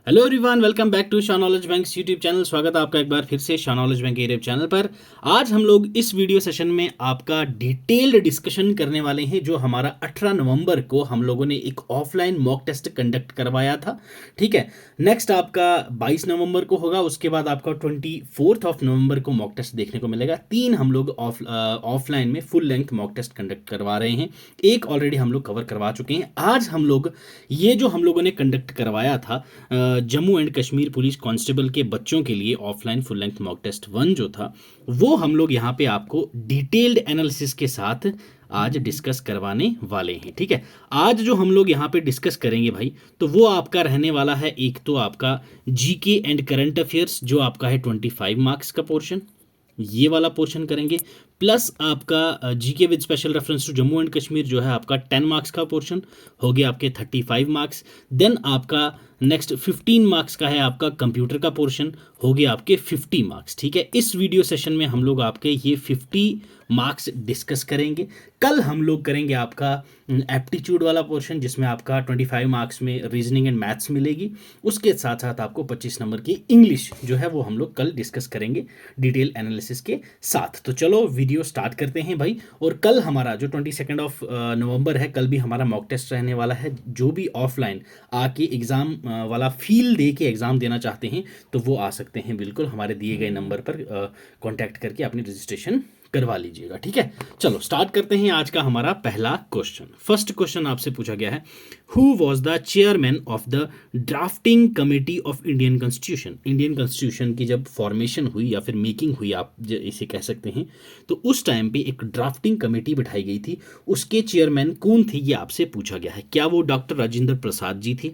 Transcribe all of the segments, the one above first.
Hello everyone, welcome back to Shah knowledge bank YouTube channel. स्वागत है आपका एक बार फिर से Shah knowledge bank YouTube channel पर। आज हम लोग इस वीडियो सेशन में आपका डिटेल्ड डिस्कशन करने वाले हैं जो हमारा 18 नवंबर को हम लोगों ने एक ऑफलाइन मॉक टेस्ट कंडक्ट करवाया था। ठीक है, नेक्स्ट आपका 22 नवंबर को होगा, उसके बाद आपका 24 नवंबर को मॉक टेस्ट देखने को मिलेगा। तीन हम लोग ऑफलाइन में full length mock test conduct करवा रहे हैं। एक ऑलरेडी हम लोग कवर करवा चुके हैं। आज हम लोग ये जो हम लोगों ने कंडक्ट करवाया था Jammu and Kashmir police constable के बच्चों के लिए offline full length mock test 1 जो था, वो हम लोग यहाँ पे आपको डिटेल्ड एनालिसिस के साथ आज डिस्कस करवाने वाले हैं। ठीक है, आज जो हम लोग यहाँ पे डिस्कस करेंगे भाई, तो वो आपका रहने वाला है एक तो आपका जीके एंड करंट अफेयर्स जो आपका है 25 मार्क्स का पोर्शन, ये वाला पोर्शन करेंगे। प्लस आपका GK with special reference to Jammu and Kashmir जो है आपका 10 मार्क्स का पोर्शन हो गया आपके 35 मार्क्स। देन आपका नेक्स्ट 15 मार्क्स का है आपका कंप्यूटर का पोर्शन, हो गया आपके 50 मार्क्स। ठीक है, इस वीडियो सेशन में हम लोग आपके ये 50 मार्क्स डिस्कस करेंगे। कल हम लोग करेंगे आपका एप्टीट्यूड वाला पोर्शन जिसमें आपका 25 मार्क्स में रीजनिंग एंड मैथ्स मिलेगी। उसके साथ साथ आपको 25 नंबर की इंग्लिश जो है वो हम लोग कल डिस्कस करेंगे डिटेल एनालिसिस के साथ। तो चलो वीडियो स्टार्ट करते हैं भाई। और कल हमारा जो 22 नवंबर है, कल भी हमारा मॉक टेस्ट रहने वाला है। जो भी ऑफलाइन आके एग्ज़ाम वाला फील दे के एग्ज़ाम देना चाहते हैं तो वो आ सकते हैं, बिल्कुल हमारे दिए गए नंबर पर कांटेक्ट करके अपनी रजिस्ट्रेशन करवा लीजिएगा। ठीक है, चलो स्टार्ट करते हैं आज का हमारा पहला क्वेश्चन। फर्स्ट क्वेश्चन आपसे पूछा गया है, who was the chairman of the drafting committee of Indian constitution. Indian constitution की जब फॉर्मेशन हुई या फिर मेकिंग हुई, आप इसे कह सकते हैं, तो उस टाइम पे एक ड्राफ्टिंग कमेटी बिठाई गई थी। उसके चेयरमैन कौन थे ये आपसे पूछा गया है। क्या वो डॉक्टर राजेंद्र प्रसाद जी थे,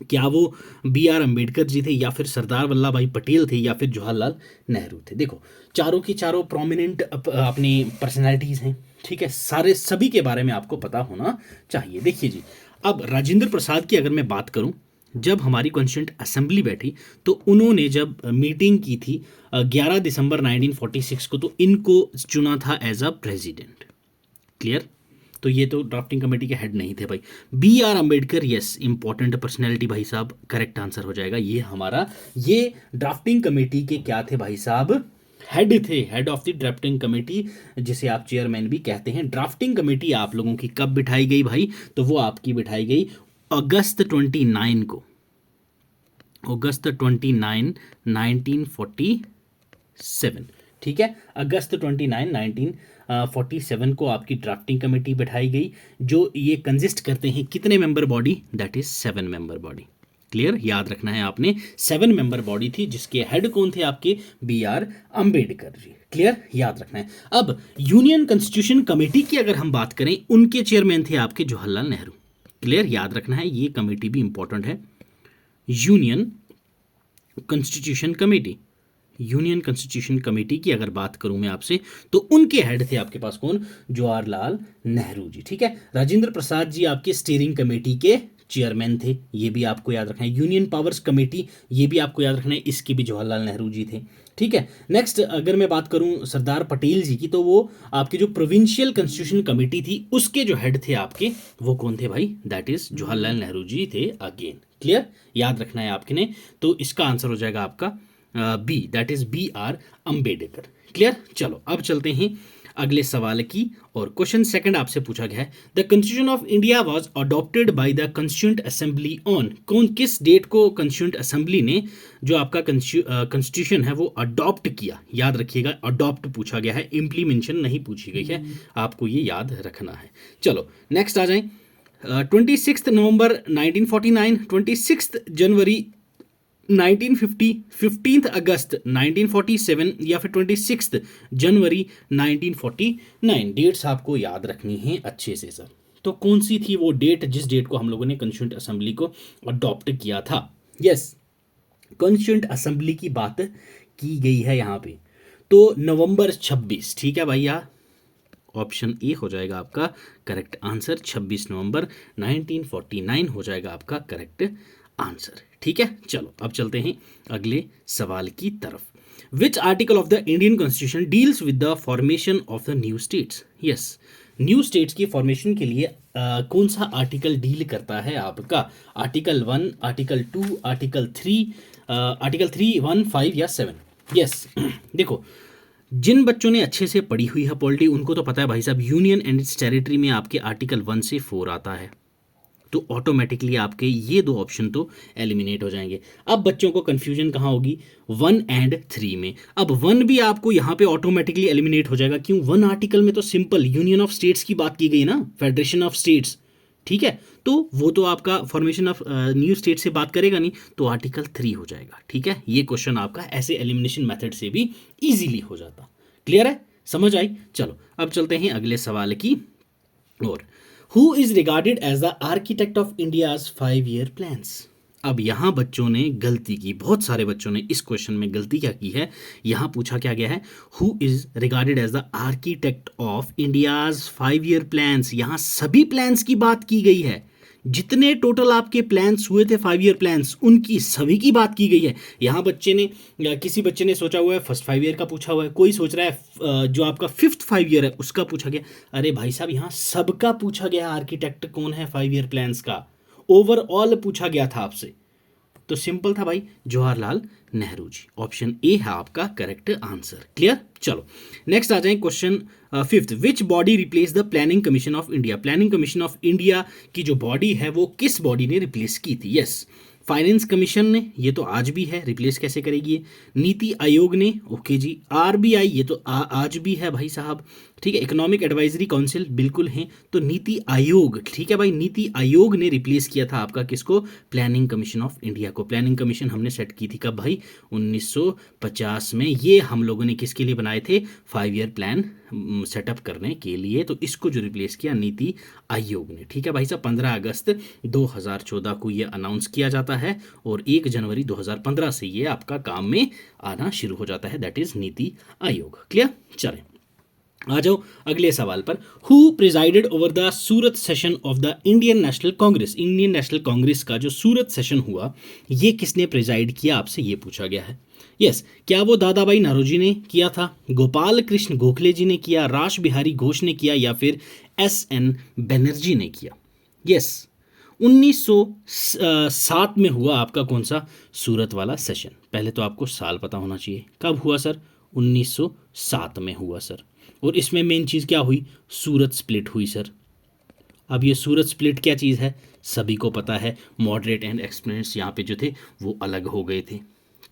क्या वो बी आर अम्बेडकर जी थे, या फिर सरदार वल्लभ भाई पटेल थे, या फिर जवाहरलाल नेहरू थे। देखो, चारों की चारों प्रोमिनेंट अपनी पर्सनैलिटीज़ हैं। ठीक है, सारे सभी के बारे में आपको पता होना चाहिए। देखिए जी, अब राजेंद्र प्रसाद की अगर मैं बात करूं, जब हमारी कॉन्स्टिट्यूंट असेंबली बैठी तो उन्होंने जब मीटिंग की थी 11 दिसंबर 1946 को, तो इनको चुना था एज अ प्रेसिडेंट। क्लियर, तो ये तो ड्राफ्टिंग कमेटी के हेड नहीं थे भाई। B R Ambedkar, yes, important personality भाई साहब, करेक्ट आंसर हो जाएगा ये हमारा। ये ड्राफ्टिंग कमेटी के क्या थे भाई साहब, हेड थे, head of the drafting committee, जिसे आप चेयरमैन भी कहते हैं। ड्राफ्टिंग कमेटी आप लोगों की कब बिठाई गई भाई, तो वो आपकी बिठाई गई अगस्त 29 को, अगस्त 29 1947। ठीक है, अगस्त 29 1947 को आपकी ड्राफ्टिंग कमेटी बैठाई गई, जो ये कंसिस्ट करते हैं कितने member body, that is 7 member body. Clear, याद रखना है आपने, 7 मेंबर बॉडी थी जिसके हेड कौन थे आपके, B R Ambedkar ji. Clear, याद रखना है। अब यूनियन कॉन्स्टिट्यूशन कमेटी की अगर हम बात करें, उनके चेयरमैन थे आपके जवाहरलाल नेहरू। क्लियर, याद रखना है, ये कमेटी भी इंपॉर्टेंट है। Union constitution committee, union constitution committee की अगर बात करूं मैं आपसे, तो उनके हेड थे आपके पास कौन, जवाहरलाल नेहरू जी। ठीक है, राजेंद्र प्रसाद जी आपके स्टीयरिंग कमेटी के चेयरमैन थे, ये भी आपको याद रखना है। यूनियन पावर्स कमेटी, ये भी आपको याद रखना है, इसके भी जवाहरलाल नेहरू जी थे। ठीक है, नेक्स्ट अगर मैं बात करूं सरदार पटेल जी की, तो वो आपकी जो प्रोविंशियल कॉन्स्टिट्यूशन कमेटी थी उसके जो हेड थे आपके, वो कौन थे भाई, दैट इज जवाहरलाल नेहरू जी थे अगेन। क्लियर, याद रखना है आपके ने, तो इसका आंसर हो जाएगा आपका B, that is B R Ambedkar. Clear, चलो अब चलते हैं अगले सवाल की। और क्वेश्चन सेकंड आपसे पूछा गया है, the constitution of India was adopted by the constituent assembly on. कौन, किस डेट को कॉन्स्टिट्यूंट असेंबली ने जो आपका कॉन्स्टिट्यूशन है वो अडॉप्ट किया। याद रखिएगा, अडॉप्ट पूछा गया है, इम्प्लीमेंशन नहीं पूछी गई है, आपको ये याद रखना है। चलो नेक्स्ट आ जाए, 26 नवंबर 1949, 26 जनवरी 1950, 15 अगस्त 1947, या फिर 26 जनवरी 1949। डेट्स आपको याद रखनी है अच्छे से सर। तो कौन सी थी वो डेट जिस डेट को हम लोगों ने कॉन्स्टिट्यूंट असेंबली को अडॉप्ट किया था। यस, कॉन्स्टिट्यूंट असेंबली की बात की गई है यहाँ पे, तो नवंबर 26। ठीक है भैया, ऑप्शन ए हो जाएगा आपका करेक्ट आंसर, 26 नवंबर 1949 हो जाएगा आपका करेक्ट आंसर। ठीक है, चलो अब चलते हैं अगले सवाल की तरफ। Which article of the Indian constitution deals with the formation of the new states. Yes, new states की फॉर्मेशन के लिए कौन सा आर्टिकल डील करता है आपका? आर्टिकल 1, आर्टिकल 2, आर्टिकल 3, आर्टिकल 3, 1, 5 या 7? यस देखो, जिन बच्चों ने अच्छे से पढ़ी हुई है पॉलिटी उनको तो पता है भाई साहब, यूनियन एंड इट्स टेरिटरी में आपके आर्टिकल 1 से 4 आता है, तो ऑटोमेटिकली आपके ये दो ऑप्शन तो एलिमिनेट हो जाएंगे। अब बच्चों को कंफ्यूजन कहाँ होगी? 1 एंड 3 में। अब 1 भी आपको यहाँ पे ऑटोमेटिकली एलिमिनेट हो जाएगा। क्यों? 1 आर्टिकल में तो सिंपल यूनियन ऑफ स्टेट्स की बात की गई ना, फेडरेशन ऑफ स्टेट्स, ठीक है, तो वो तो आपका फॉर्मेशन ऑफ न्यू स्टेट से बात करेगा नहीं, तो आर्टिकल 3 हो जाएगा। ठीक है, ये क्वेश्चन आपका ऐसे एलिमिनेशन मेथड से भी इजीली हो जाता। क्लियर है? समझ आई? चलो अब चलते हैं अगले सवाल की ओर। Who is regarded as the architect of India's 5 year plans? अब यहाँ बच्चों ने गलती की, बहुत सारे बच्चों ने इस क्वेश्चन में गलती क्या की है। यहाँ पूछा क्या गया है, who is regarded as the architect of India's 5 year plans. यहाँ सभी प्लान्स की बात की गई है, जितने टोटल आपके प्लान्स हुए थे 5 ईयर प्लान्स, उनकी सभी की बात की गई है। यहाँ बच्चे ने, किसी बच्चे ने सोचा हुआ है फर्स्ट 5 ईयर का पूछा हुआ है, कोई सोच रहा है जो आपका 5th 5 ईयर है उसका पूछा गया। अरे भाई साहब, यहाँ सबका पूछा गया आर्किटेक्ट कौन है 5 ईयर प्लान्स का, ओवरऑल पूछा गया था आपसे। तो सिंपल था भाई, जवाहरलाल नेहरू जी। ऑप्शन ए है आपका करेक्ट आंसर। क्लियर? चलो नेक्स्ट आ जाए question 5th। Which body replace the planning commission of India? Planning commission of India की जो बॉडी है वो किस बॉडी ने रिप्लेस की थी? यस, फाइनेंस कमीशन ने, ये तो आज भी है, रिप्लेस कैसे करेगी? नीति आयोग ने, ओके जी। आरबीआई, ये तो आज भी है भाई साहब, ठीक है। इकोनॉमिक एडवाइजरी काउंसिल, बिल्कुल है। तो नीति आयोग, ठीक है भाई, नीति आयोग ने रिप्लेस किया था आपका किसको? प्लानिंग कमीशन ऑफ इंडिया को। प्लानिंग कमीशन हमने सेट की थी कब भाई? 1950 में। ये हम लोगों ने किसके लिए बनाए थे? 5 ईयर प्लान सेटअप करने के लिए। तो इसको जो रिप्लेस किया नीति आयोग ने, ठीक है भाई साहब। 15 अगस्त 2014 को ये अनाउंस किया जाता है और 1 जनवरी 2015 से ये आपका काम में आना शुरू हो जाता है, that is NITI Aayog. Clear? चलें आ जाओ अगले सवाल पर। Who presided over the Surat session of the Indian national Congress? Indian national Congress का जो सूरत सेशन हुआ, ये किसने प्रिजाइड किया? आपसे ये पूछा गया है। यस, क्या वो दादा भाई नौरोजी ने किया था, गोपाल कृष्ण गोखले जी ने किया, रास बिहारी घोष ने किया, या फिर एस.एन. बनर्जी ने किया? यस, 1907 में हुआ आपका कौन सा? सूरत वाला सेशन। पहले तो आपको साल पता होना चाहिए, कब हुआ सर? 1907 में हुआ सर। और इसमें मेन चीज़ क्या हुई? सूरत स्प्लिट हुई सर। अब ये सूरत स्प्लिट क्या चीज़ है? सभी को पता है, मॉडरेट एंड एक्सट्रीमिस्ट यहाँ पे जो थे वो अलग हो गए थे।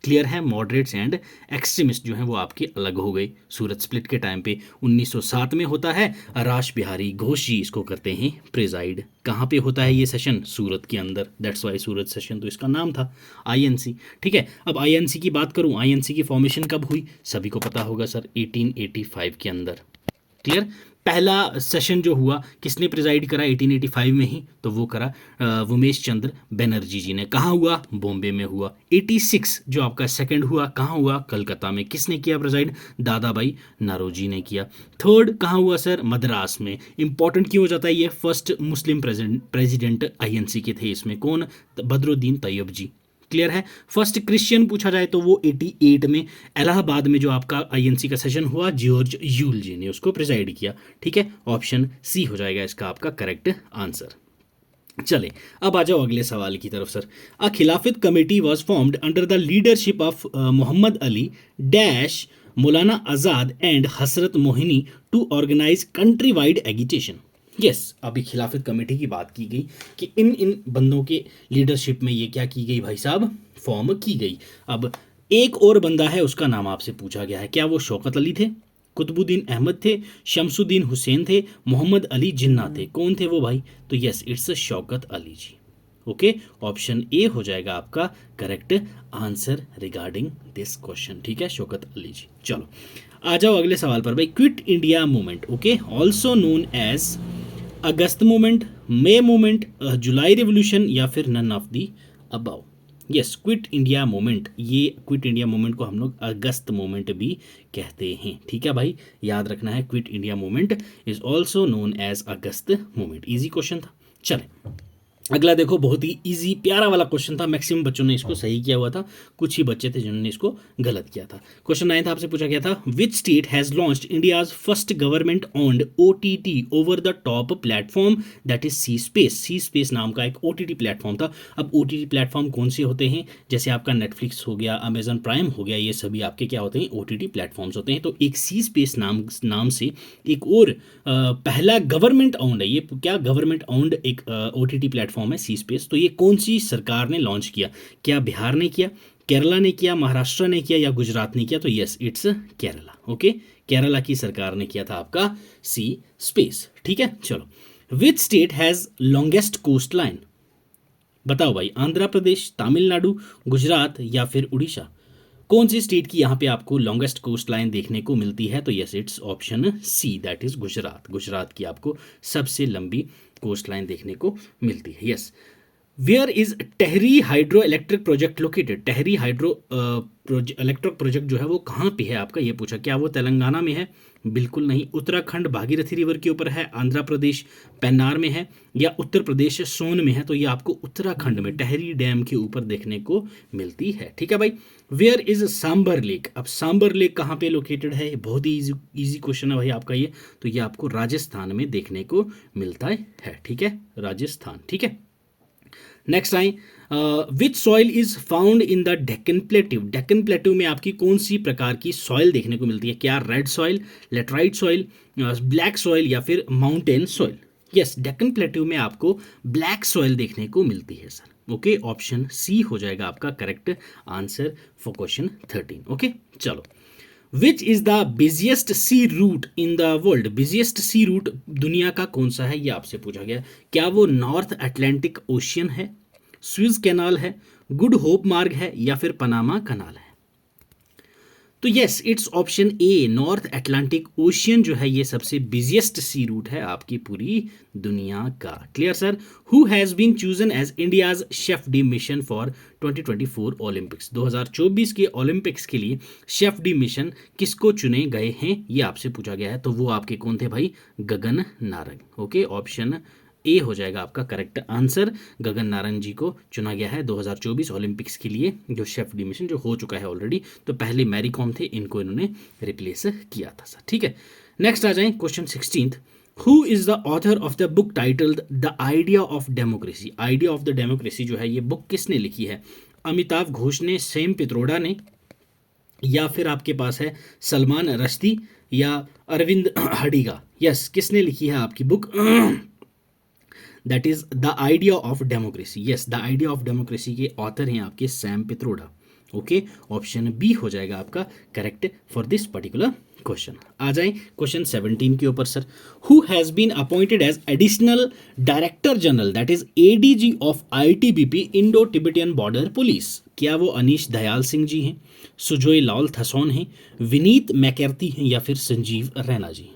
क्लियर है? मॉडरेट्स एंड एक्सट्रीमिस्ट जो हैं वो आपके अलग हो गए सूरत स्प्लिट के टाइम पे। 1907 में होता है। रास बिहारी घोष जी इसको करते हैं प्रिजाइड। कहाँ पे होता है ये सेशन? सूरत के अंदर, दैट्स वाई सूरत सेशन तो इसका नाम था। आईएनसी, ठीक है। अब आईएनसी की बात करूँ, आईएनसी की फॉर्मेशन कब हुई? सभी को पता होगा सर, 1885 के अंदर। क्लियर? पहला सेशन जो हुआ किसने प्रिजाइड करा? 1885 में ही, तो वो करा उमेश चंद्र बनर्जी जी ने। कहाँ हुआ? बॉम्बे में हुआ। 86 जो आपका सेकंड हुआ, कहाँ हुआ? कलकत्ता में। किसने किया प्रिजाइड? दादा भाई नौरोजी ने किया। थर्ड कहाँ हुआ सर? मद्रास में। इंपॉर्टेंट क्यों हो जाता है ये? फर्स्ट मुस्लिम प्रेसिडेंट आईएनसी के थे इसमें। कौन? बदरुद्दीन तैयब जी। क्लियर है? फर्स्ट क्रिश्चियन पूछा जाए तो वो 88 में इलाहाबाद में जो आपका आईएनसी का सेशन हुआ, जॉर्ज यूल जी ने उसको प्रिजाइड किया। ठीक है, ऑप्शन सी हो जाएगा इसका आपका करेक्ट आंसर। चले अब आ जाओ अगले सवाल की तरफ sir. A Khilafat committee was formed under the leadership of Mohammad Ali dash Maulana Azad and Hasrat Mohani to organise countrywide agitation. Yes, अभी खिलाफत कमेटी की बात की गई कि इन बंदों के लीडरशिप में ये क्या की गई भाई साहब? फॉर्म की गई। अब एक और बंदा है, उसका नाम आपसे पूछा गया है। क्या वो शौकत अली थे, कुतुबुद्दीन अहमद थे, शमसुद्दीन हुसैन थे, मोहम्मद अली जिन्ना थे? कौन थे वो भाई? तो yes, it's Shaukat Ali ji. Okay, option A हो जाएगा आपका correct answer regarding this question. ठीक है, शौकत अली जी। चलो आ जाओ अगले सवाल पर भाई। Quit India movement, okay, also known as August movement, May movement, July revolution, या फिर none of the above? Yes, quit India movement, ये क्विट इंडिया मूवमेंट को हम लोग अगस्त मूवमेंट भी कहते हैं। ठीक है भाई, याद रखना है, quit India movement is also known as August movement. Easy question था। चले अगला देखो, बहुत ही इजी प्यारा वाला क्वेश्चन था, मैक्सिमम बच्चों ने इसको सही किया हुआ था, कुछ ही बच्चे थे जिन्होंने इसको गलत किया था। क्वेश्चन 9 आपसे पूछा गया था, which state has launched India's first government owned OTT over the top platform that is C space. C space नाम का एक ओटीटी प्लेटफॉर्म था। अब ओटीटी प्लेटफॉर्म कौन से होते हैं, जैसे आपका नेटफ्लिक्स हो गया, अमेजन प्राइम हो गया, ये सभी आपके क्या होते हैं, ओटीटी प्लेटफॉर्म्स होते हैं। तो एक सी स्पेस नाम से एक और पहला गवर्नमेंट ओन्ड है, ये क्या गवर्नमेंट ओन्ड एक ओटीटी प्लेटफॉर्म है सी स्पेस। तो ये कौन सी सरकार ने लॉन्च किया, क्या बिहार ने किया, केरला ने किया, महाराष्ट्र ने किया या गुजरात ने किया? तो yes, it's Kerala. Okay, Kerala की सरकार ने किया था आपका सी स्पेस। ठीक है, चलो, which state has longest coastline? बताओ भाई, आंध्र प्रदेश, तमिलनाडु, गुजरात या फिर उड़ीसा? कौन सी स्टेट की यहाँ पे आपको लॉन्गेस्ट कोस्ट लाइन देखने को मिलती है? तो yes, it's option C, that is Gujarat. Gujarat की आपको सबसे लंबी कोस्ट लाइन देखने को मिलती है। Yes, where is Tehri hydroelectric project located? Tehri hydroelectric project जो है वो कहाँ पे है आपका, ये पूछा। क्या वो तेलंगाना में है? बिल्कुल नहीं। उत्तराखंड भागीरथी रिवर के ऊपर है, आंध्र प्रदेश पेन्नार में है, या उत्तर प्रदेश सोन में है? तो ये आपको उत्तराखंड में टेहरी डैम के ऊपर देखने को मिलती है। ठीक है भाई। Where is Sambhar lake? अब सांबर लेक कहाँ पे लोकेटेड है? बहुत ही इजी क्वेश्चन है भाई आपका ये। तो ये आपको राजस्थान में देखने को मिलता है। ठीक है, राजस्थान। ठीक है, नेक्स्ट आए, विच soil is found in the Deccan plateau? Deccan plateau में आपकी कौन सी प्रकार की सॉइल देखने को मिलती है? क्या red soil, laterite soil, black soil या फिर mountain soil? Yes, Deccan plateau में आपको ब्लैक सॉइल देखने को मिलती है सर। ओके, ऑप्शन सी हो जाएगा आपका correct answer for question 13। Okay, चलो, which is the busiest sea route in the world? Busiest sea route दुनिया का कौन सा है, ये आपसे पूछा गया। क्या वो नॉर्थ अटलांटिक ओशियन है, स्विस कैनाल है, गुड होप मार्ग है या फिर पनामा कनाल है? तो yes, it's option A, north Atlantic ocean जो है ये सबसे बिजिएस्ट सी रूट है आपकी पूरी दुनिया का। Clear sir. Who has been chosen as India's chef de mission for 2024 Olympics? 2024 के ओलंपिक्स के लिए शेफ डी मिशन किसको चुने गए हैं, ये आपसे पूछा गया है। तो वो आपके कौन थे भाई? Gagan Narang. Okay, option A हो जाएगा आपका करेक्ट आंसर। गगन नारंग जी को चुना गया है 2024 ओलंपिक्स के लिए, जो शेफ डी मिशन जो हो चुका है ऑलरेडी। तो पहले मैरी कॉम थे, इनको इन्होंने रिप्लेस किया था सर। ठीक है, नेक्स्ट आ जाए question 16। Who is the author of the book titled the idea of democracy? Idea of the democracy जो है ये बुक किसने लिखी है? अमिताभ घोष ने, सैम पित्रोड़ा ने, या फिर आपके पास है सलमान रश्दी या अरविंद हडीगा? यस, किसने लिखी है आपकी book? That is the idea of democracy. Yes, the idea of democracy के ऑथर हैं आपके Sam Pitroda. Okay, option B हो जाएगा आपका correct for this particular question. आ जाए क्वेश्चन 17 के ऊपर sir. Who has been appointed as additional director general that is ADG of ITBP Indo Tibetan border police? क्या वो अनीश दयाल सिंह जी हैं, सुजोय लाल थसौन हैं, विनीत मैकेर्ती हैं या फिर संजीव रैना जी?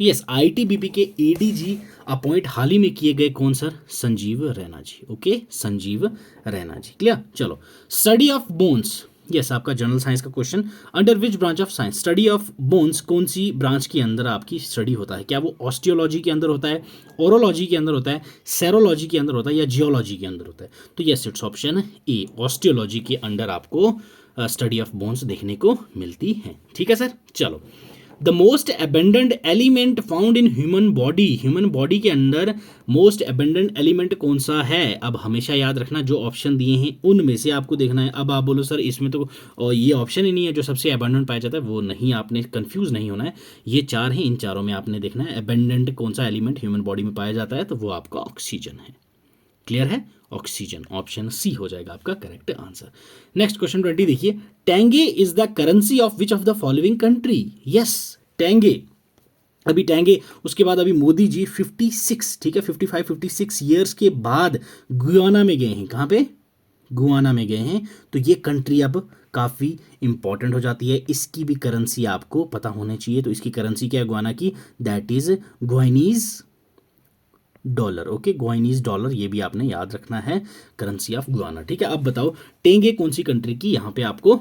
तो यस, आईटीबीपी के एडीजी अपॉइंट हाल ही में किए गए कौन सर? संजीव रैना जी। ओके, संजीव रैना जी। क्लियर, चलो, स्टडी ऑफ बोन्स। यस, आपका जनरल साइंस का question. Under which branch of science? Study of bones कौन सी ब्रांच के अंदर आपकी स्टडी होता है? क्या वो ऑस्टियोलॉजी के अंदर होता है, ओरोलॉजी के अंदर होता है, सेरोलॉजी के अंदर होता है या जियोलॉजी के अंदर होता है? तो yes, it's option A, osteology के अंडर आपको स्टडी ऑफ बोन्स देखने को मिलती है। ठीक है सर, चलो, the most abundant element found in human body? Human body के अंदर मोस्ट अबेंडेंट एलिमेंट कौन सा है? अब हमेशा याद रखना, जो ऑप्शन दिए हैं उनमें से आपको देखना है। अब आप बोलो सर इसमें तो ये ऑप्शन ही नहीं है जो सबसे अबेंडेंट पाया जाता है, वो नहीं, आपने कंफ्यूज नहीं होना है। ये चार हैं, इन चारों में आपने देखना है अबेंडेंट कौन सा एलिमेंट ह्यूमन बॉडी में पाया जाता है, तो वो आपका ऑक्सीजन है। क्लियर है, ऑक्सीजन, ऑप्शन सी हो जाएगा आपका करेक्ट आंसर। नेक्स्ट क्वेश्चन 20 देखिए। Tenge is the currency of which of the following country? Yes, tenge, अभी टेंगे, उसके बाद अभी मोदी जी 56, ठीक है, 56 ईयर्स के बाद गुयाना में गए हैं। कहाँ पे? गुयाना में गए हैं। तो ये कंट्री अब काफ़ी इंपॉर्टेंट हो जाती है, इसकी भी करेंसी आपको पता होनी चाहिए। तो इसकी करेंसी क्या है गुयाना की? That is Guyanese dollar. Okay, Guyanese dollar, ये भी आपने याद रखना है, करेंसी ऑफ गुयाना। ठीक है, अब बताओ टेंगे कौन सी कंट्री की यहाँ पे आपको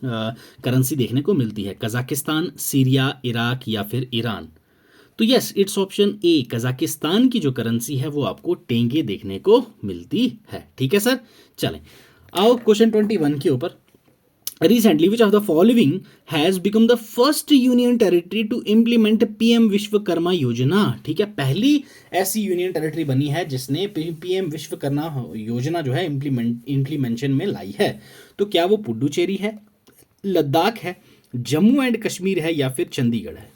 करेंसी देखने को मिलती है? कजाकिस्तान, सीरिया, इराक या फिर ईरान? तो तो yes, it's option A, Kazakhstan की जो करेंसी है वो आपको टेंगे देखने को मिलती है। ठीक है सर, चलें आओ क्वेश्चन 21 के ऊपर। Recently, which of the following has become the first union territory to implement PM Vishwakarma योजना? ठीक है, पहली ऐसी यूनियन टेरिटरी बनी है जिसने PM विश्वकर्मा योजना जो है इम्प्लीमेंशन में लाई है। तो क्या वो पुडुचेरी है, लद्दाख है, जम्मू एंड कश्मीर है या फिर चंडीगढ़ है?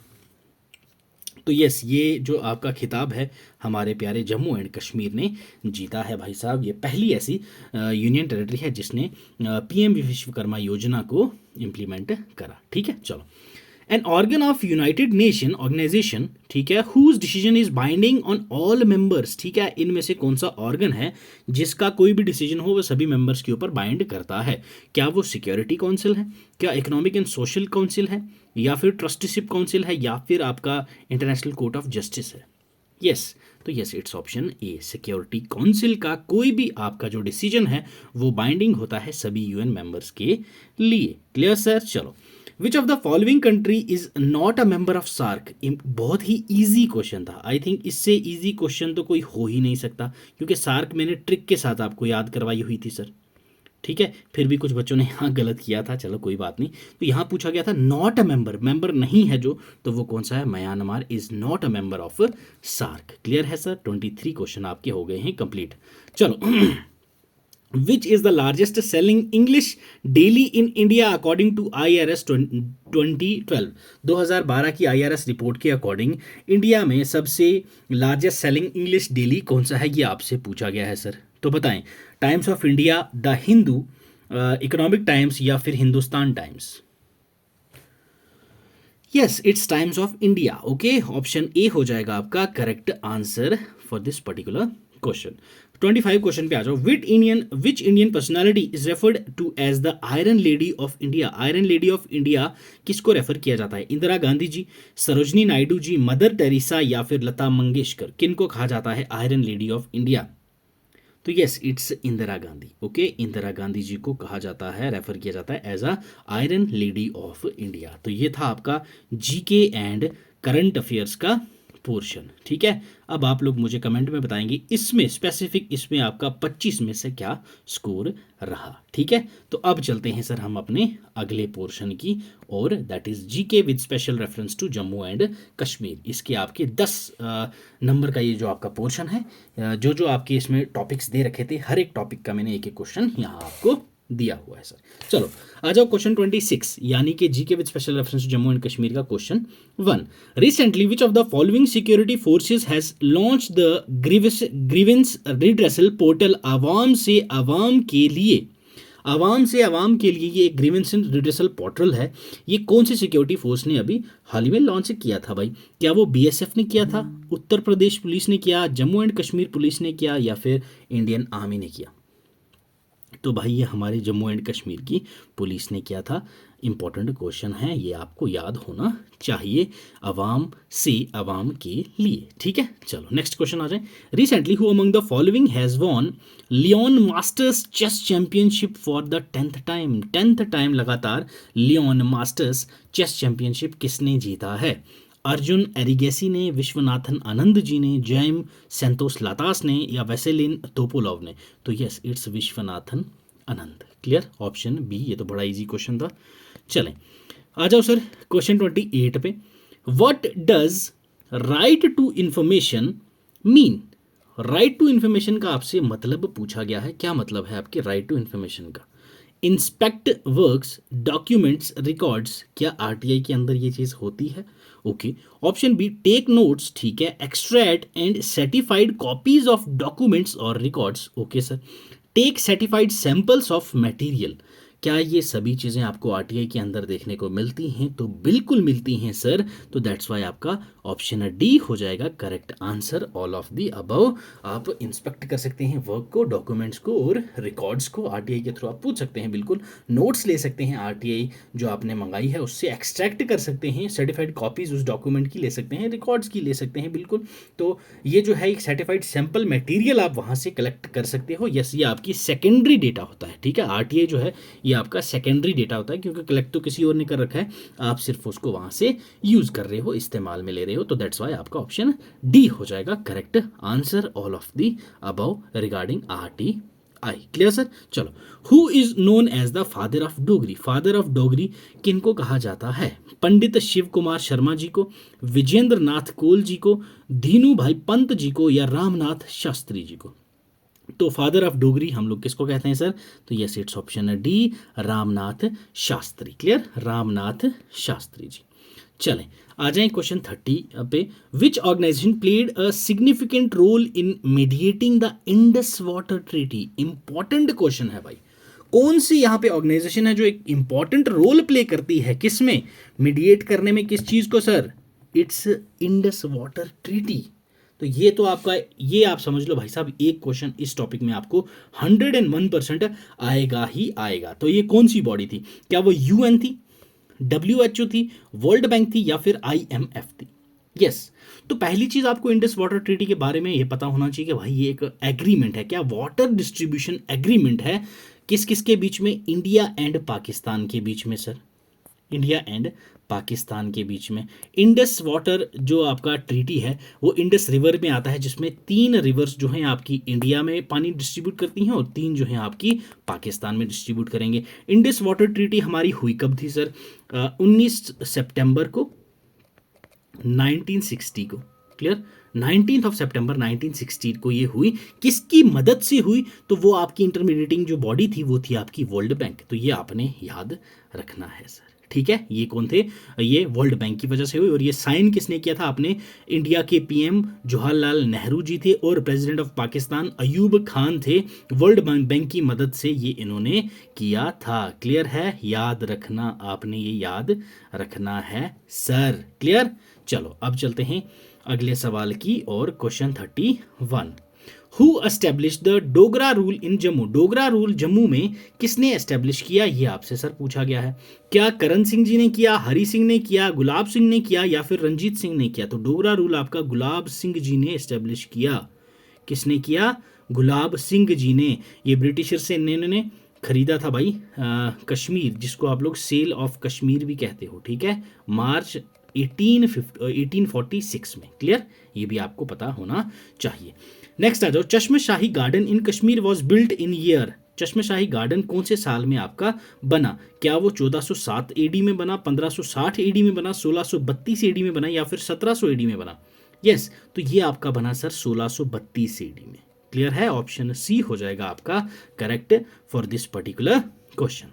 तो यस, ये जो आपका खिताब है हमारे प्यारे जम्मू एंड कश्मीर ने जीता है भाई साहब। ये पहली ऐसी यूनियन टेरिटरी है जिसने PM विश्वकर्मा योजना को इम्प्लीमेंट करा। ठीक है, चलो। An organ of United Nation organisation, ठीक है, whose decision is binding on all members. ठीक है, इनमें से कौन सा ऑर्गन है जिसका कोई भी डिसीजन हो वो सभी मेंबर्स के ऊपर बाइंड करता है? क्या वो सिक्योरिटी काउंसिल है, क्या इकोनॉमिक एंड सोशल काउंसिल है, या फिर ट्रस्टीशिप काउंसिल है, या फिर आपका इंटरनेशनल कोर्ट ऑफ जस्टिस है? यस, तो yes, it's option A, security council का कोई भी आपका जो डिसीजन है वो बाइंडिंग होता है सभी यूएन मेंबर्स के लिए। क्लियर सर, चलो। Which of the following country is not a member of SAARC? बहुत ही इजी क्वेश्चन था, आई थिंक इससे इजी क्वेश्चन तो कोई हो ही नहीं सकता, क्योंकि सार्क मैंने ट्रिक के साथ आपको याद करवाई हुई थी सर। ठीक है, फिर भी कुछ बच्चों ने यहाँ गलत किया था, चलो कोई बात नहीं। तो यहाँ पूछा गया था नॉट अ मेंबर, मेंबर नहीं है जो, तो वो कौन सा है? Myanmar is not a member of SAARC. Clear है सर, 23 क्वेश्चन आपके हो गए हैं कंप्लीट। चलो। Which is the largest selling English daily in India according to IRS 2012? 2012 की IRS रिपोर्ट के अकॉर्डिंग इंडिया में सबसे लार्जेस्ट सेलिंग इंग्लिश डेली कौन सा है, ये आपसे पूछा गया है सर। तो बताएं, Times of India, the Hindu, Economic Times या फिर Hindustan Times? Yes, it's Times of India. Okay, option A हो जाएगा आपका correct answer for this particular question. 25 question पे आ जाओ। Which Indian personality is referred to as the iron lady of India? Iron lady of India किसको रेफर किया जाता है? इंदिरा गांधी जी, सरोजनी नायडू जी, मदर टेरेसा या फिर लता मंगेशकर? किनको कहा जाता है आयरन लेडी ऑफ इंडिया? तो yes, it's Indira Gandhi. Okay, Indira Gandhi ji को कहा जाता है, रेफर किया जाता है as a iron lady of India. तो ये था आपका जीके एंड करंट अफेयर्स का पोर्शन। ठीक है, अब आप लोग मुझे कमेंट में बताएंगे इसमें स्पेसिफिक, इसमें आपका 25 में से क्या स्कोर रहा। ठीक है, तो अब चलते हैं सर हम अपने अगले पोर्शन की, और that is GK with special reference to Jammu and Kashmir. इसके आपके 10 नंबर का ये जो आपका पोर्शन है, जो आपके इसमें टॉपिक्स दे रखे थे, हर एक टॉपिक का मैंने एक एक क्वेश्चन यहाँ आपको दिया हुआ है सर। चलो आ जाओ क्वेश्चन 26, यानी कि GK with special reference to Jammu and Kashmir का question 1। Recently which of the following security forces has launch the grievance redressal portal? आवाम से आवाम के लिए, आवाम से आवाम के लिए ये ग्रीवेंस रिड्रेसल पोर्टल है। ये कौन सी सिक्योरिटी फोर्स ने अभी हाल ही में लॉन्च किया था भाई? क्या वो BSF ने किया था, उत्तर प्रदेश पुलिस ने किया, जम्मू एंड कश्मीर पुलिस ने किया, या फिर इंडियन आर्मी ने किया? तो भाई ये हमारे जम्मू एंड कश्मीर की पुलिस ने किया था। इंपॉर्टेंट क्वेश्चन है, ये आपको याद होना चाहिए, अवाम से अवाम के लिए। ठीक है, चलो नेक्स्ट क्वेश्चन आ जाए। Recently who among the following has won Leon Masters chess championship for the 10th time? 10th time लगातार लियोन मास्टर्स चेस चैंपियनशिप किसने जीता है? अर्जुन एरिगेसी ने, विश्वनाथन आनंद जी ने, जैम सेंतोस लातास ने, या वेसेलिन तोपोलोव ने? तो yes, it's Viswanathan Anand. Clear, option B. ये तो बड़ा इजी क्वेश्चन था। चलें आ जाओ सर क्वेश्चन 28 पे। What does right to information mean? Right to information का आपसे मतलब पूछा गया है, क्या मतलब है आपके राइट टू इंफॉर्मेशन का? इंस्पेक्ट वर्क्स, डॉक्यूमेंट्स, रिकॉर्ड्स, क्या RTI के अंदर ये चीज़ होती है? Okay, option B take notes, ठीक है, extract and certified copies of documents और records. Okay sir, take certified samples of material, क्या ये सभी चीज़ें आपको RTI के अंदर देखने को मिलती हैं? तो बिल्कुल मिलती हैं सर। तो दैट्स वाई आपका ऑप्शन डी हो जाएगा correct answer, all of the above. आप इंस्पेक्ट कर सकते हैं वर्क को, डॉक्यूमेंट्स को और रिकॉर्ड्स को, RTI के थ्रू आप पूछ सकते हैं, बिल्कुल नोट्स ले सकते हैं, RTI जो आपने मंगाई है उससे एक्सट्रैक्ट कर सकते हैं, सर्टिफाइड कॉपीज उस डॉक्यूमेंट की ले सकते हैं, रिकॉर्ड्स की ले सकते हैं, बिल्कुल। तो ये जो है एक सर्टिफाइड सैंपल मटेरियल आप वहाँ से कलेक्ट कर सकते हो। यस, ये आपकी सेकेंडरी डेटा होता है। ठीक है, RTI जो है ये आपका सेकेंडरी डेटा होता है, क्योंकि कलेक्ट तो किसी और ने कर रखा है, आप सिर्फ उसको वहां से यूज कर रहे हो, इस्तेमाल में ले रहे हो, तो दैट्स वाई आपका ऑप्शन डी हो जाएगा correct answer all of the above regarding RTI। Clear sir? चलो, who is known as the father of Dogri? Father of Dogri किनको कहा जाता है? पंडित शिव कुमार शर्मा जी को, विजेंद्र नाथ कोल जी को, दीनू भाई पंत जी को, या रामनाथ शास्त्री जी को? तो फादर ऑफ डोगरी हम लोग किसको कहते हैं सर? तो yes, it's option D, Ramnath Shastri. Clear? Ramnath Shastri ji. चलें, आ जाएं क्वेश्चन 30 पे। Which organization played a significant role in mediating the Indus water treaty? Important question है भाई। कौन सी यहाँ पे ऑर्गेनाइजेशन है जो एक इंपॉर्टेंट रोल प्ले करती है? किसमें? मीडिएट करने में। किस चीज को sir? It's Indus water treaty. तो ये तो आपका, ये आप समझ लो भाई साहब, एक क्वेश्चन इस टॉपिक में आपको 101% आएगा ही आएगा। तो ये कौन सी बॉडी थी? क्या वो UN थी, WHO थी, वर्ल्ड बैंक थी, या फिर IMF थी? यस। तो पहली चीज आपको इंडस वाटर ट्रीटी के बारे में ये पता होना चाहिए कि भाई ये एक एग्रीमेंट है। क्या? वाटर डिस्ट्रीब्यूशन एग्रीमेंट है। किस किस के बीच में? इंडिया एंड पाकिस्तान के बीच में सर, इंडिया एंड पाकिस्तान के बीच में। इंडस वाटर जो आपका ट्रीटी है वो इंडस रिवर में आता है, जिसमें 3 रिवर्स जो हैं आपकी इंडिया में पानी डिस्ट्रीब्यूट करती हैं और 3 जो हैं आपकी पाकिस्तान में डिस्ट्रीब्यूट करेंगे। इंडस वाटर ट्रीटी हमारी हुई कब थी सर? 19 सितंबर को 1960 को। क्लियर? 19 सितंबर 1960 को ये हुई। किसकी मदद से हुई? तो वो आपकी इंटरमीडिएटिंग जो बॉडी थी वो थी आपकी वर्ल्ड बैंक। तो ये आपने याद रखना है सर। ठीक है, ये कौन थे? ये वर्ल्ड बैंक की वजह से हुई। और ये साइन किसने किया था? आपने इंडिया के PM जवाहरलाल नेहरू जी थे और प्रेसिडेंट ऑफ पाकिस्तान अयूब खान थे। वर्ल्ड बैंक की मदद से ये इन्होंने किया था। क्लियर है? याद रखना, आपने ये याद रखना है सर। क्लियर? चलो अब चलते हैं अगले सवाल की और। Question 31, who establish the Dogra rule in Jammu? Dogra rule Jammu में किसने एस्टेब्लिश किया? ये आपसे सर पूछा गया है। क्या करण सिंह जी ने किया, हरि सिंह ने किया, गुलाब सिंह ने किया, या फिर रंजीत सिंह ने किया? तो डोगरा रूल आपका गुलाब सिंह जी ने एस्टेब्लिश किया। किसने किया? गुलाब सिंह जी ने। ये ब्रिटिशर से इन्होंने खरीदा था भाई कश्मीर, जिसको आप लोग सेल ऑफ कश्मीर भी कहते हो। ठीक है, मार्च 1846 में। क्लियर? ये भी आपको पता होना चाहिए। नेक्स्ट आ जाओ, Chashmashahi garden in Kashmir was built in year? Chashmashahi garden कौन से साल में आपका बना? क्या वो 1407 AD में बना, 1560 AD में बना, 1632 AD में बना, या फिर 1700 AD में बना? यस, तो ये आपका बना सर 1632 AD में। क्लियर है? ऑप्शन सी हो जाएगा आपका correct for this particular question.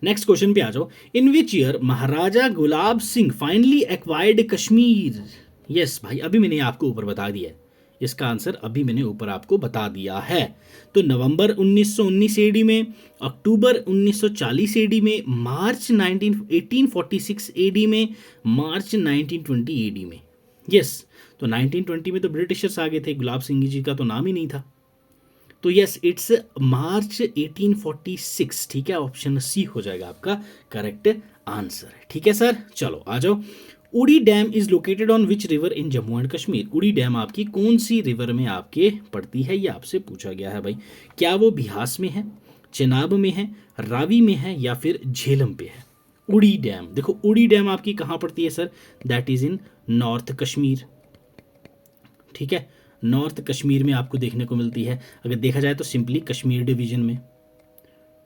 Next question पे आ जाओ, in which year Maharaja Gulab Singh finally acquired Kashmir? Yes भाई, अभी मैंने आपको ऊपर बता दिया है, इसका आंसर अभी मैंने ऊपर आपको बता दिया है। तो नवंबर 1919 AD में, अक्टूबर 1940 AD में, मार्च 1846 AD में, मार्च 1920 AD में। यस, तो 1920 में तो ब्रिटिशर्स आ गए थे, गुलाब सिंह जी का तो नाम ही नहीं था। तो यस, इट्स मार्च 1846। ठीक है, ऑप्शन सी हो जाएगा आपका करेक्ट आंसर। ठीक है सर, चलो आ जाओ। उड़ी dam is located on which river in Jammu and Kashmir? उड़ी डैम आपकी कौन सी रिवर में आपके पड़ती है? ये आपसे पूछा गया है भाई। क्या वो बिहास में है, चेनाब में है, रावी में है, या फिर झेलम पे है? उड़ी डैम, देखो उड़ी डैम आपकी कहाँ पड़ती है sir? That is in north Kashmir. ठीक है, नॉर्थ कश्मीर में आपको देखने को मिलती है। अगर देखा जाए तो सिंपली कश्मीर डिवीजन में।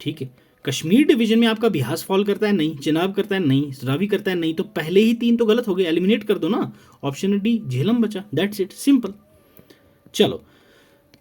ठीक है, कश्मीर डिवीजन में आपका बिहास फॉल करता है? नहीं। चेनाब करता है? नहीं। रावी करता है? नहीं। तो पहले ही 3 तो गलत हो गए, एलिमिनेट कर दो ना। ऑप्शन डी झेलम बचा, दैट्स इट, सिंपल। चलो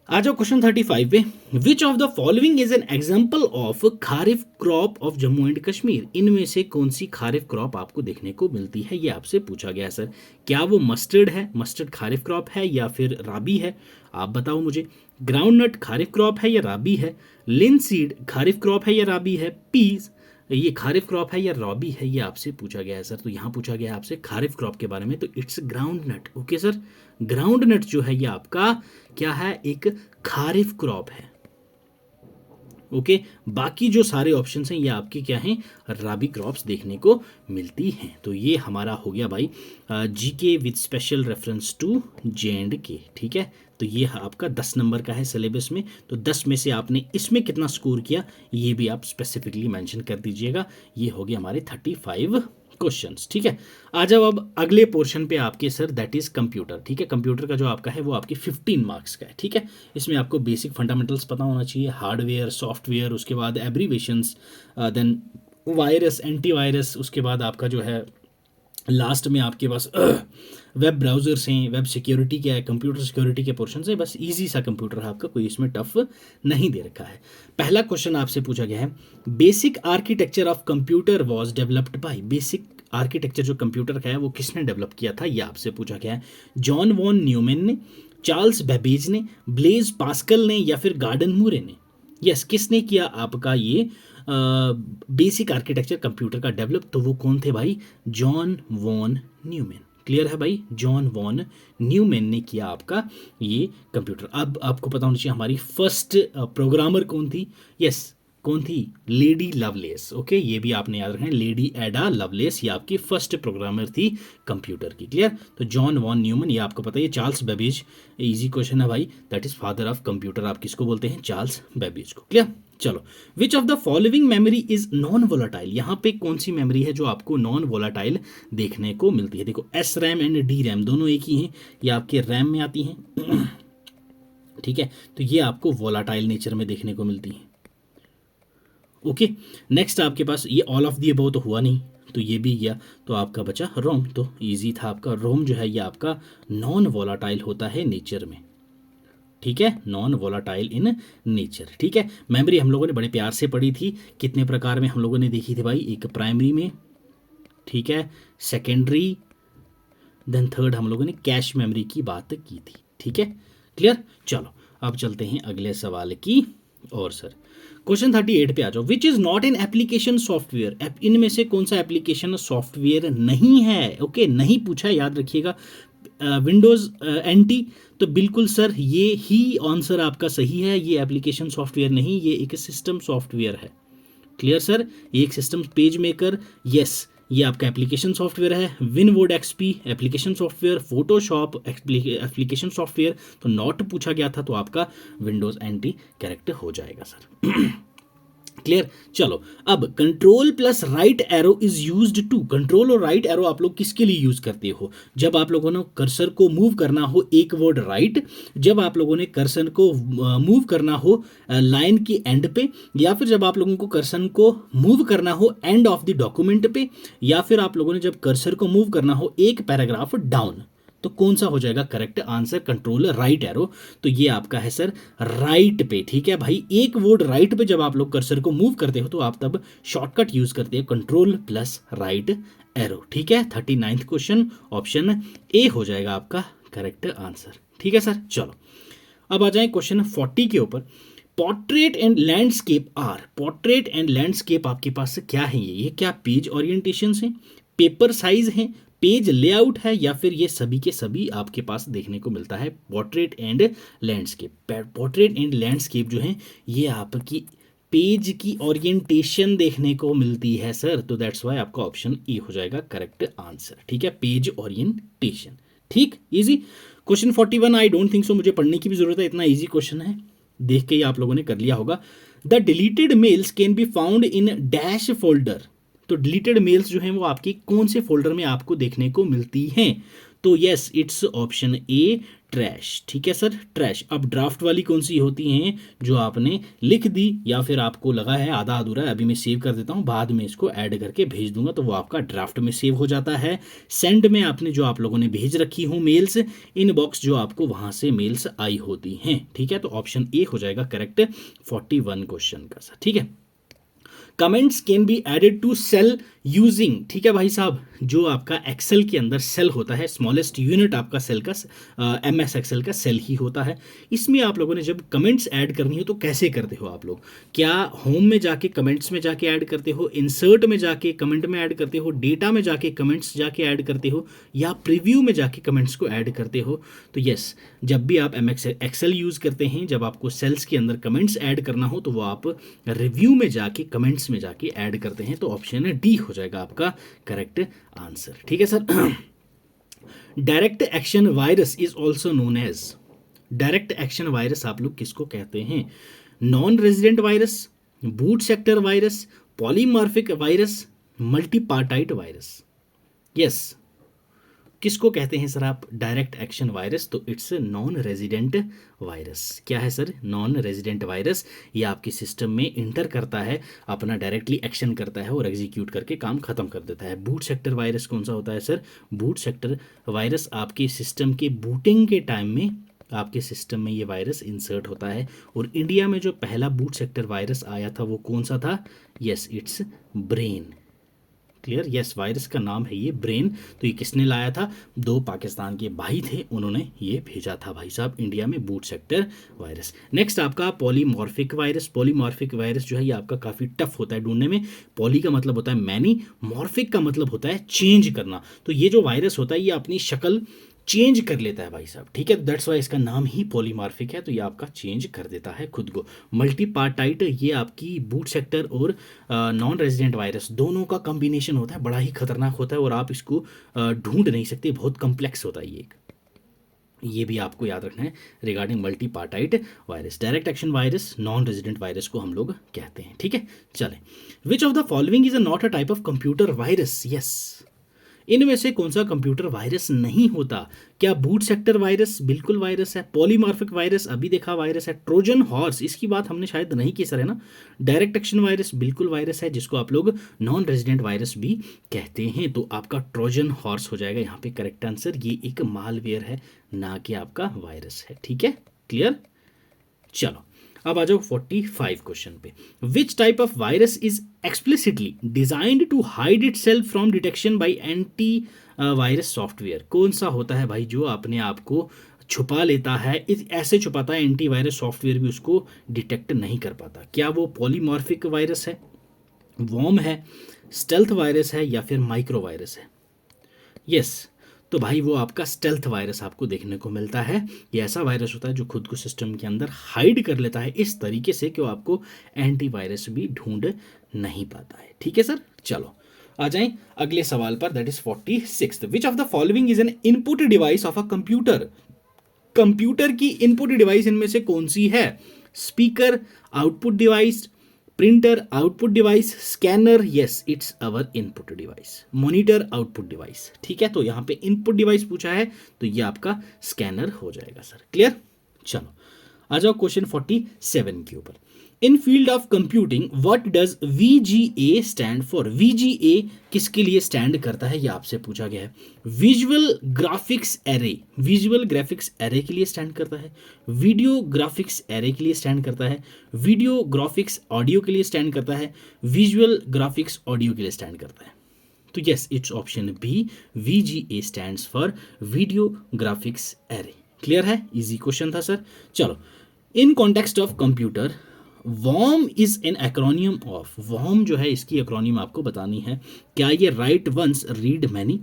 आ जाओ क्वेश्चन 35 पे। विच of the following is an example of kharif crop of Jammu and Kashmir? इनमें से कौन सी खारिफ क्रॉप आपको देखने को मिलती है? ये आपसे पूछा गया है सर। क्या वो मस्टर्ड है, मस्टर्ड खारिफ क्रॉप है, या फिर राबी है? आप बताओ मुझे। ग्राउंड नट खारिफ क्रॉप है या राबी है? लिनसीड खारिफ क्रॉप है या राबी है? पीज ये खारिफ क्रॉप है या रॉबी है? ये आपसे पूछा गया है सर। तो यहाँ पूछा गया है आपसे खारिफ क्रॉप के बारे में, तो it's ground nut. Okay sir, ground nut जो है ये आपका क्या है? एक खारिफ क्रॉप है। ओके बाकी जो सारे ऑप्शन हैं ये आपके क्या हैं, राबी क्रॉप्स देखने को मिलती हैं। तो ये हमारा हो गया भाई GK with special reference to J&K। ठीक है, तो ये आपका 10 नंबर का है सिलेबस में। तो 10 में से आपने इसमें कितना स्कोर किया ये भी आप स्पेसिफिकली मेंशन कर दीजिएगा। ये हो गया हमारे 35 क्वेश्चंस। ठीक है, आ जाओ अब अगले पोर्शन पे आपके सर, दैट इज कंप्यूटर। ठीक है, कंप्यूटर का जो आपका है वो आपकी 15 मार्क्स का है। ठीक है, इसमें आपको बेसिक फंडामेंटल्स पता होना चाहिए, हार्डवेयर, सॉफ्टवेयर, उसके बाद एब्रीवेशंस, देन वायरस, एंटीवायरस, उसके बाद आपका जो है लास्ट में आपके पास वेब ब्राउजर्स हैं, वेब सिक्योरिटी क्या है, कंप्यूटर सिक्योरिटी के पोर्शन है। बस इजी सा कंप्यूटर है आपका, कोई इसमें टफ नहीं दे रखा है। पहला क्वेश्चन आपसे पूछा गया है, basic architecture of computer was developed by. Basic architecture जो कंप्यूटर का है वो किसने डेवलप किया था, ये आपसे पूछा गया है। जॉन वॉन न्यूमैन ने, चार्ल्स बेबेज ने, ब्लेज पास्कल ने, या फिर गॉर्डन मूरे ने। यस, किसने किया आपका ये बेसिक आर्किटेक्चर कंप्यूटर का डेवलप, तो वो कौन थे भाई, जॉन वॉन न्यूमैन। क्लियर है भाई, जॉन वॉन न्यूमैन ने किया आपका ये कंप्यूटर। अब आपको पता होना चाहिए हमारी फर्स्ट प्रोग्रामर कौन थी। यस, कौन थी, लेडी लवलेस। ओके, ये भी आपने याद रखना है, लेडी एडा लवलेस, ये आपकी फर्स्ट प्रोग्रामर थी कंप्यूटर की। क्लियर, तो जॉन वॉन न्यूमैन ये आपको पता है। चार्ल्स बेबेज, इजी क्वेश्चन है भाई, that is father of computer. आप किसको बोलते हैं, चार्ल्स बेबेज को। क्लियर, चलो, which of the following memory is non volatile. यहाँ पे कौन सी मेमोरी है जो आपको नॉन वोलाटाइल देखने को मिलती है। देखो, S RAM and D RAM दोनों एक ही हैं, ये आपके रैम में आती हैं। ठीक है, तो ये आपको वोलाटाइल नेचर में देखने को मिलती हैं। ओके, नेक्स्ट आपके पास ये ऑल ऑफ दी अबव तो हुआ नहीं, तो ये भी गया, तो आपका बचा रोम। तो इजी था आपका, रोम जो है ये आपका नॉन वोलाटाइल होता है नेचर में। ठीक है, नॉन वोलाटाइल इन नेचर। ठीक है, मेमोरी हम लोगों ने बड़े प्यार से पढ़ी थी, कितने प्रकार में हम लोगों ने देखी थी भाई, एक प्राइमरी में, ठीक है, सेकेंडरी, देन थर्ड हम लोगों ने कैश मेमोरी की बात की थी। ठीक है, क्लियर। चलो अब चलते हैं अगले सवाल की और सर, क्वेश्चन 38 पे आ जाओ। Which is not an application software. इनमें से कौन सा एप्लीकेशन सॉफ्टवेयर नहीं है। ओके, नहीं पूछा, याद रखिएगा। विंडोज एनटी, तो बिल्कुल सर ये ही आंसर आपका सही है। ये एप्लीकेशन सॉफ्टवेयर नहीं, ये एक सिस्टम सॉफ्टवेयर है। क्लियर सर, ये एक सिस्टम पेज मेकर, यस, ये आपका एप्लीकेशन सॉफ्टवेयर है। Windows XP application software, Photoshop application software. तो नॉट पूछा गया था, तो आपका विंडोज एनटी करेक्ट हो जाएगा सर। क्लियर, चलो अब control plus right arrow is used to. Control और राइट एरो आप लोग किसके लिए यूज करते हो, जब आप लोगों ने कर्सर को मूव करना हो एक वर्ड राइट, जब आप लोगों ने कर्सर को मूव करना हो लाइन की एंड पे, या फिर जब आप लोगों को कर्सर को मूव करना हो एंड ऑफ द डॉक्यूमेंट पे, या फिर आप लोगों ने जब कर्सर को मूव करना हो एक पैराग्राफ डाउन। तो कौन सा हो जाएगा correct answer, control right arrow. तो ये आपका है सर राइट पे। ठीक है भाई, एक वर्ड राइट पे जब आप लोग कर्सर को मूव करते हो तो आप तब शॉर्टकट यूज करते हैं कंट्रोल प्लस राइट एरो। ठीक है, 39th क्वेश्चन ऑप्शन ए हो जाएगा आपका करेक्ट आंसर। ठीक है सर, चलो अब आ जाए क्वेश्चन 40 के ऊपर। Portrait and landscape are. Portrait and landscape आपके पास क्या है, ये क्या पेज ओरिएंटेशन है, पेपर साइज है, पेज लेआउट है, या फिर ये सभी के सभी आपके पास देखने को मिलता है। Portrait and landscape, portrait and landscape जो है ये आपकी पेज की ओरिएंटेशन देखने को मिलती है सर। तो दैट्स वाई आपका ऑप्शन ए हो जाएगा करेक्ट आंसर। ठीक है, पेज ओरिएंटेशन। ठीक, easy question 41। I don't think so मुझे पढ़ने की भी जरूरत है, इतना इजी क्वेश्चन है, देख के ही आप लोगों ने कर लिया होगा। The deleted mails can be found in dash folder. तो डिलीटेड मेल्स जो हैं वो आपकी कौन से फोल्डर में आपको देखने को मिलती हैं, तो yes it's option A trash. ठीक है सर, ट्रैश। अब ड्राफ्ट वाली कौन सी होती हैं, जो आपने लिख दी या फिर आपको लगा है आधा अधूरा है, अभी मैं सेव कर देता हूँ, बाद में इसको ऐड करके भेज दूंगा तो वो आपका ड्राफ्ट में सेव हो जाता है। सेंड में आपने जो आप लोगों ने भेज रखी हो मेल्स, इनबॉक्स जो आपको वहां से मेल्स आई होती हैं। ठीक है, तो ऑप्शन ए हो जाएगा करेक्ट 41 क्वेश्चन का सर। ठीक है, comments can be added to cell using, ठीक है भाई साहब, जो आपका एक्सेल के अंदर सेल होता है, स्मॉलेस्ट यूनिट आपका सेल का MS एक्सेल का सेल ही होता है। इसमें आप लोगों ने जब कमेंट्स ऐड करनी है तो कैसे करते हो आप लोग? क्या होम में जाके कमेंट्स में जाके ऐड करते हो, इंसर्ट में जाके कमेंट में ऐड करते हो, डेटा में जाके कमेंट्स जाके ऐड करते हो, या प्रीव्यू में जाके कमेंट्स को ऐड करते हो? तो यस, जब भी आप MS एक्सेल यूज़ करते हैं, जब आपको सेल्स के अंदर कमेंट्स ऐड करना हो तो वो आप रिव्यू में जाके कमेंट्स में जाके ऐड करते हैं। तो ऑप्शन डी हो जाएगा आपका करेक्ट आंसर। ठीक है sir. Direct action virus is also known as, direct action virus आप लोग किसको कहते हैं? Non resident virus, boot sector virus, polymorphic virus, multipartite virus. Yes, किसको कहते हैं सर आप डायरेक्ट एक्शन वायरस? तो इट्स नॉन रेजिडेंट वायरस। क्या है सर? Non resident virus. ये आपके सिस्टम में इंटर करता है, अपना डायरेक्टली एक्शन करता है और एग्जीक्यूट करके काम खत्म कर देता है। बूट सेक्टर वायरस कौन सा होता है सर? बूट सेक्टर वायरस आपके सिस्टम के बूटिंग के टाइम में आपके सिस्टम में ये वायरस इंसर्ट होता है। और इंडिया में जो पहला बूट सेक्टर वायरस आया था वो कौन सा था? Yes, it's brain. Clear? Yes, virus का नाम है ये ब्रेन। तो ये किसने लाया था? 2 पाकिस्तान के भाई थे, उन्होंने ये भेजा था भाई साहब इंडिया में बूट सेक्टर वायरस। नेक्स्ट आपका पॉलीमॉर्फिक वायरस। पॉलीमॉर्फिक वायरस जो है ये आपका काफ़ी टफ होता है ढूंढने में। पॉली का मतलब होता है मैनी, मॉर्फिक का मतलब होता है चेंज करना। तो ये जो वायरस होता है ये अपनी शक्ल चेंज कर लेता है भाई साहब। ठीक है, दैट्स वाई इसका नाम ही पॉलीमार्फिक है। तो ये आपका चेंज कर देता है खुद को। मल्टीपार्टाइट, ये आपकी बूट सेक्टर और नॉन रेजिडेंट वायरस दोनों का कॉम्बिनेशन होता है, बड़ा ही खतरनाक होता है और आप इसको ढूंढ नहीं सकते, बहुत कम्प्लेक्स होता है ये एक। ये भी आपको याद रखना है regarding multipartite virus. Direct action virus, non resident virus को हम लोग कहते हैं। ठीक है, चलें। Which of the following is not a type of computer virus? Yes, इनमें से कौन सा कंप्यूटर वायरस नहीं होता? क्या बूट सेक्टर वायरस बिल्कुल वायरस है? पॉलीमॉर्फिक वायरस अभी देखा वायरस है। ट्रोजन हॉर्स, इसकी बात हमने शायद नहीं की सर, है ना? डायरेक्ट एक्शन वायरस बिल्कुल वायरस है, जिसको आप लोग नॉन रेजिडेंट वायरस भी कहते हैं। तो आपका ट्रोजन हॉर्स हो जाएगा यहाँ पे करेक्ट आंसर। ये एक मालवेयर है, ना कि आपका वायरस है। ठीक है, क्लियर? चलो अब आ जाओ 45 क्वेश्चन पे। Which type of virus is explicitly designed to hide itself from detection by antivirus software? कौन सा होता है भाई जो अपने आप को छुपा लेता है, ऐसे छुपाता है एंटी वायरस सॉफ्टवेयर भी उसको डिटेक्ट नहीं कर पाता? क्या वो पॉलीमॉर्फिक वायरस है, वॉर्म है, स्टेल्थ वायरस है, या फिर माइक्रो वायरस है? यस, तो भाई वो आपका स्टेल्थ वायरस आपको देखने को मिलता है। ये ऐसा वायरस होता है जो खुद को सिस्टम के अंदर हाइड कर लेता है इस तरीके से कि वो आपको एंटीवायरस भी ढूंढ नहीं पाता है। ठीक है सर, चलो आ जाएं अगले सवाल पर, that is 46। Which of the following is an input device of a computer? Computer की इनपुट डिवाइस इनमें से कौन सी है? Speaker output device, printer output device, scanner, yes it's our input device, monitor output device. ठीक है, तो यहां पे इनपुट डिवाइस पूछा है तो ये आपका स्कैनर हो जाएगा सर। क्लियर? चलो आ जाओ क्वेश्चन 47 के ऊपर। In field of computing what does VGA stand for? VGA किसके लिए स्टैंड करता है ये आपसे पूछा गया है। Visual graphics array, visual graphics array के लिए स्टैंड करता है, वीडियो ग्राफिक्स एरे के लिए स्टैंड करता है, वीडियो ग्राफिक्स ऑडियो के लिए स्टैंड करता है, विजुअल ग्राफिक्स ऑडियो के लिए स्टैंड करता है। तो yes it's option B, VGA stands for video graphics array. Clear है? इजी क्वेश्चन था सर। चलो, in context of computer worm is an acronym of, worm जो है इसकी एक्रोनियम आपको बतानी है। क्या ये write once read many,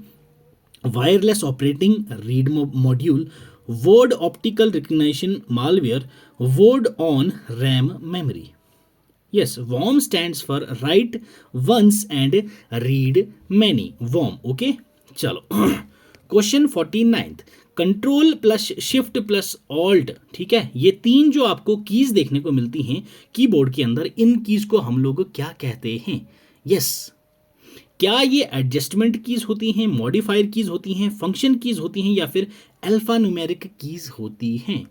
wireless operating read module, word optical recognition malware, word on RAM memory? Yes, worm stands for write once and read many, worm. Okay, चलो question 49। Control plus shift plus alt, ठीक है, ये 3 जो आपको keys देखने को मिलती हैं कीबोर्ड के अंदर, इन कीज को हम लोग क्या कहते हैं? यस, क्या ये एडजस्टमेंट कीज होती हैं, मॉडिफायर कीज होती हैं, फंक्शन कीज होती हैं, या फिर अल्फा न्यूमेरिक कीज होती हैं?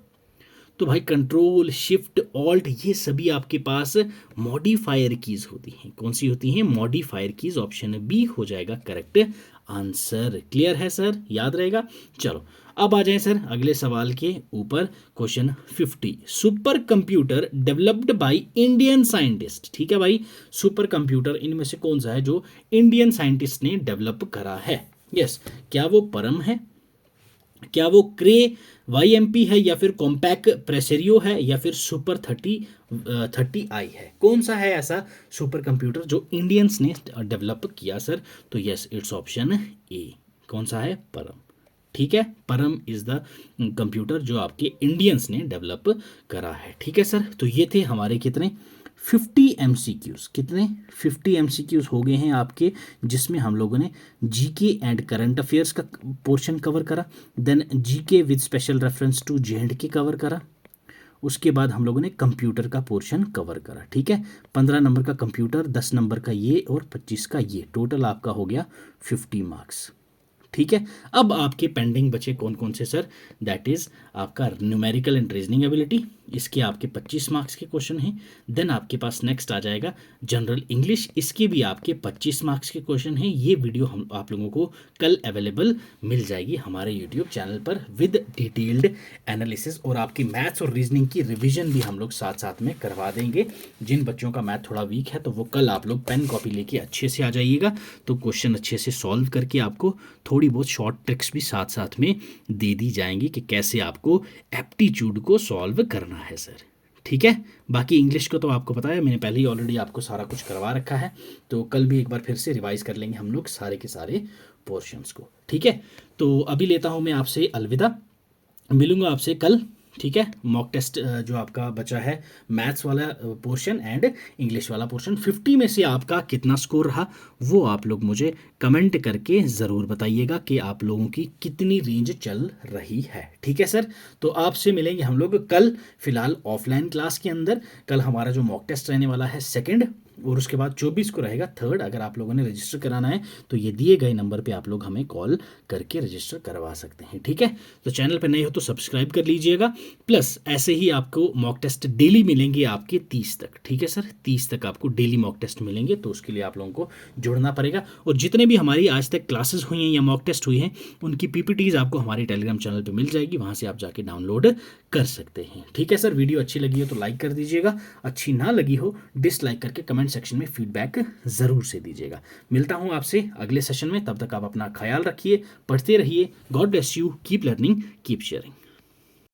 तो भाई कंट्रोल शिफ्ट ऑल्ट ये सभी आपके पास मॉडिफायर कीज होती हैं। कौन सी होती हैं? Modifier keys. ऑप्शन बी हो जाएगा करेक्ट आंसर। क्लियर है सर? याद रहेगा? चलो अब आ जाएं सर अगले सवाल के ऊपर, question 50। Super computer developed by Indian scientist, ठीक है भाई, सुपर कंप्यूटर इनमें से कौन सा है जो इंडियन साइंटिस्ट ने डेवलप करा है? यस, क्या वो परम है, क्या वो क्रे YMP है, या फिर कॉम्पैक्ट प्रेसरियो है, या फिर सुपर 30i है? कौन सा है ऐसा सुपर कंप्यूटर जो इंडियंस ने डेवलप किया सर? तो यस, इट्स ऑप्शन ए। कौन सा है? परम। ठीक है, परम इज द कंप्यूटर जो आपके इंडियंस ने डेवलप करा है। ठीक है सर, तो ये थे हमारे कितने 50 MCQs, कितने 50 MCQs हो गए हैं आपके, जिसमें हम लोगों ने जीके एंड करंट अफेयर्स का पोर्शन कवर करा, then GK with special reference to JNK cover करा, उसके बाद हम लोगों ने कंप्यूटर का पोर्शन कवर करा। ठीक है, 15 नंबर का कंप्यूटर, 10 नंबर का ये और 25 का ये, टोटल आपका हो गया 50 मार्क्स। ठीक है, अब आपके पेंडिंग बचे कौन कौन से सर? दैट इज आपका न्यूमेरिकल एंड रीजनिंग एबिलिटी, इसके आपके 25 मार्क्स के क्वेश्चन हैं। देन आपके पास नेक्स्ट आ जाएगा जनरल इंग्लिश, इसके भी आपके 25 मार्क्स के क्वेश्चन हैं। ये वीडियो हम आप लोगों को कल अवेलेबल मिल जाएगी हमारे यूट्यूब चैनल पर विद डिटेल्ड एनालिसिस, और आपकी मैथ्स और रीजनिंग की रिविजन भी हम लोग साथ साथ में करवा देंगे। जिन बच्चों का मैथ थोड़ा वीक है तो वो कल आप लोग पेन कॉपी लेके अच्छे से आ जाइएगा, तो क्वेश्चन अच्छे से सॉल्व करके आपको थोड़ी बहुत शॉर्ट ट्रिक्स भी साथ साथ में दे दी जाएंगी कि कैसे आपको एप्टीट्यूड को सॉल्व करना है सर। ठीक है, बाकी इंग्लिश को तो आपको पता है, मैंने पहले ही ऑलरेडी आपको सारा कुछ करवा रखा है, तो कल भी एक बार फिर से रिवाइज कर लेंगे हम लोग सारे के सारे पोर्शंस को। ठीक है, तो अभी लेता हूँ मैं आपसे अलविदा, मिलूंगा आपसे कल। ठीक है, मॉक टेस्ट जो आपका बचा है मैथ्स वाला पोर्शन एंड इंग्लिश वाला पोर्शन, 50 में से आपका कितना स्कोर रहा वो आप लोग मुझे कमेंट करके ज़रूर बताइएगा कि आप लोगों की कितनी रेंज चल रही है। ठीक है सर, तो आपसे मिलेंगे हम लोग कल, फिलहाल ऑफलाइन क्लास के अंदर। कल हमारा जो मॉक टेस्ट रहने वाला है सेकंड, और उसके बाद 24 को रहेगा थर्ड। अगर आप लोगों ने रजिस्टर कराना है तो ये दिए गए नंबर पे आप लोग हमें कॉल करके रजिस्टर करवा सकते हैं। ठीक है, तो चैनल पे नए हो तो सब्सक्राइब कर लीजिएगा, प्लस ऐसे ही आपको मॉक टेस्ट डेली मिलेंगे आपके 30 तक। ठीक है सर, 30 तक आपको डेली मॉक टेस्ट मिलेंगे, तो उसके लिए आप लोगों को जुड़ना पड़ेगा। और जितने भी हमारी आज तक क्लासेस हुई हैं या मॉक टेस्ट हुई हैं उनकी PPTs आपको हमारे टेलीग्राम चैनल पर मिल जाएगी, वहाँ से आप जाके डाउनलोड कर सकते हैं। ठीक है सर, वीडियो अच्छी लगी हो तो लाइक कर दीजिएगा, अच्छी ना लगी हो डिसलाइक करके कमेंट सेक्शन में फीडबैक ज़रूर से दीजिएगा। मिलता हूँ आपसे अगले सेशन में, तब तक आप अपना ख्याल रखिए, पढ़ते रहिए। God bless you, keep learning, keep sharing.